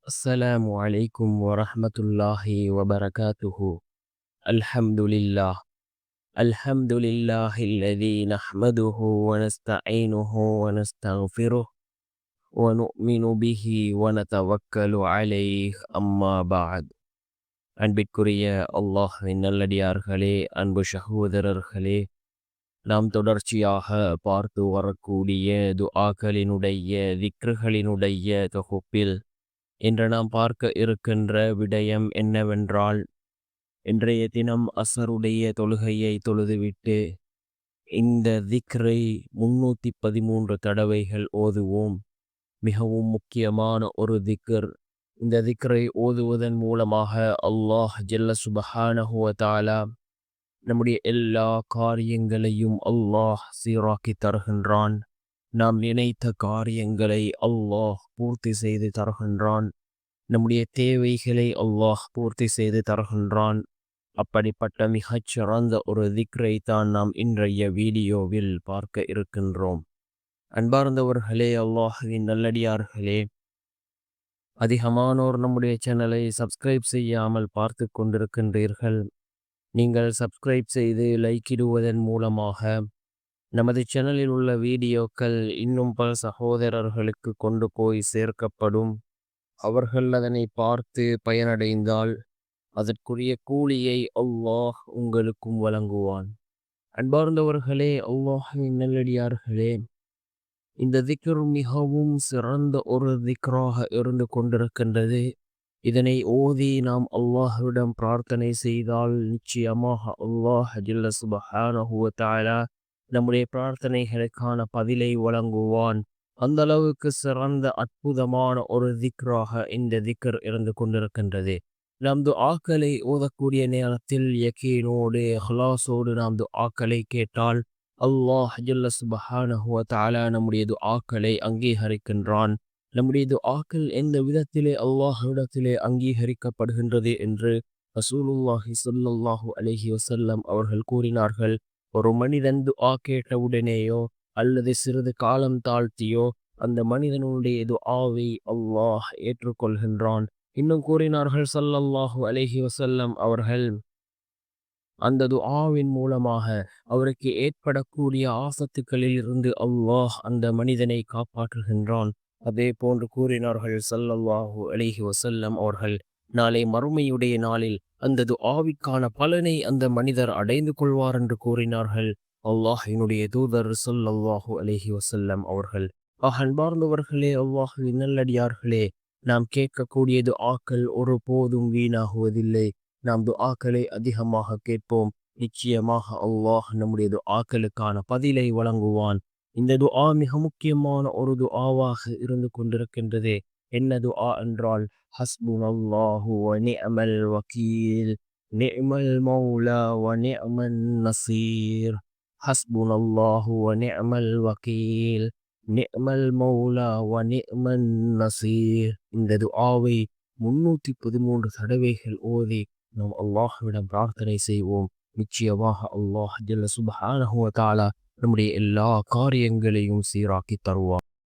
السلام عليكم ورحمة الله وبركاته. الحمد لله. الحمد لله الذي نحمده ونستعينه ونستغفره ونؤمن به ونتوكل عليه أما بعد. அன்பிற்குரிய அல்லாஹ்வின் நல்லடியார்களே, அன்பு சகோதரர்களே, நாம் தொடர்ச்சியாக பார்த்து வரக்கூடிய துஆக்களினுடைய திக்ருகளினுடைய தொகுப்பில் இன்று நாம் பார்க்க இருக்கின்ற விடயம் என்னவென்றால், இன்றைய தினம் அசருடைய தொழுகையை தொழுதுவிட்டு இந்த திக்ரை 313 தடவைகள் ஓதுவோம். மிகவும் முக்கியமான ஒரு திக்ர். இந்த திக்ரை ஓதுவதன் மூலமாக அல்லாஹ் ஜல்ல சுபஹானஹு வ தஆலா நம்முடைய எல்லா காரியங்களையும் அல்லாஹ் சீராக்கி தருகின்றான். நாம் நினைத்த காரியங்களை அல்லாஹ் பூர்த்தி செய்து தருகின்றான். நம்முடைய தேவைகளை அல்லாஹ் பூர்த்தி செய்து தருகின்றான். அப்படிப்பட்ட மிகச்சிறந்த ஒரு திக்ரை தான் நாம் இன்றைய வீடியோவில் பார்க்க இருக்கின்றோம். அன்பார்ந்தவர்களே, அல்லாஹ்வின் நல்லடியார்களே, அதிகமானோர் நம்முடைய சேனலை சப்ஸ்கிரைப் செய்யாமல் பார்த்து கொண்டிருக்கின்றீர்கள். நீங்கள் சப்ஸ்கிரைப் செய்து லைக்கிடுவதன் மூலமாக நமது சேனலில் உள்ள வீடியோக்கள் இன்னும் பல சகோதரர்களுக்கு கொண்டு போய் சேர்க்கப்படும். அவர்கள் அதனை பார்த்து பயனடைந்தால் அதற்குரிய கூலியை அல்லாஹ் உங்களுக்கும் வழங்குவான். அன்பார்ந்தவர்களே, அல்லாஹ்வின் நல்லடியார்களே, இந்த திக்ர் மிகவும் சிறந்த ஒரு திக்ராக இருந்து கொண்டிருக்கின்றது. இதனை ஓதி நாம் அல்லாஹ்விடம் பிரார்த்தனை செய்தால் நிச்சயமாக அல்லாஹ் ஜல்ல சுப்ஹானஹு வ தஆலா நம்முடைய பிரார்த்தனைகளுக்கான பதிலை வழங்குவான். அந்த அளவுக்கு சிறந்த அற்புதமான ஒரு திக்ராக இந்த திக்ர் இருந்து கொண்டிருக்கின்றது. நாம் துஆக்களை ஓதக்கூடிய நேரத்தில் யகீனோடு இஹ்லாஸோடு நாம் துஆக்களை கேட்டால் அல்லாஹ் ஜல்ல சுப்ஹானஹு வ தஆலா நம்முடைய துஆக்களை அங்கீகரிக்கின்றான். நம்முடைய துஆக்கள் எந்த விதத்திலே அல்லாஹ்விடத்திலே அங்கீகரிக்கப்படுகின்றது என்று ரசூலுல்லாஹி ஸல்லல்லாஹு அலைஹி வஸல்லம் அவர்கள் கூறினார்கள். ஒரு மனிதன் துஆ கேட்டவுடனேயோ அல்லது சிறிது காலம் தாழ்த்தியோ அந்த மனிதனுடைய துஆவை அல்லாஹ் ஏற்றுக்கொள்கின்றான். இன்னும் கூறினார்கள் ஸல்லல்லாஹு அலைஹி வஸல்லம் அவர்கள், அந்த துஆவின் மூலமாக அவருக்கு ஏற்படக்கூடிய ஆபத்துக்களில் இருந்து அல்லாஹ் அந்த மனிதனை காப்பாற்றுகின்றான். அதே போன்று கூறினார்கள் ஸல்லல்லாஹு அலைஹி வஸல்லம் அவர்கள், நாளை மறுமையுடைய நாளில் அந்த துஆவிற்கான பலனை அந்த மனிதர் அடைந்து கொள்வார் என்று கூறினார்கள் அல்லாஹ்வினுடைய தூதர் ஸல்லல்லாஹு அலைஹி வஸல்லம் அவர்கள். அன்பார்ந்தவர்களே, அல்லாஹ்வின் நல்லடியார்களே, நாம் கேட்கக்கூடிய துஆக்கள் ஒருபோதும் வீணாகுவதில்லை. நாம் துஆக்களை அதிகமாக கேட்போம். நிச்சயமாக அல்லாஹ் நம்முடைய துஆக்களுக்கான பதிலை வழங்குவான். இந்த துஆ மிக முக்கியமான ஒரு துஆவாக இருந்து கொண்டிருக்கின்றது. என்ன துஆ என்றால், ஹஸ்புனல்லாஹு வ நிஅமல் வக்கீல், நிஅமல் மௌலா வ நிஅமன் நசீர். ஹஸ்புனல்லாஹு வ நிஅமல் வக்கீல், நிஅமல் மௌலா வ நிஅமன் நசீர். இந்த துஆவை 313 தடவைகள் ஓதி நாம் அல்லாஹ்விடம் பிரார்த்தனை செய்வோம். நிச்சயமாக அல்லாஹ் ஜல்ல சுப்ஹானஹு வ தஆலா நம்முடைய எல்லா காரியங்களையும் சீராக்கி தருவான்.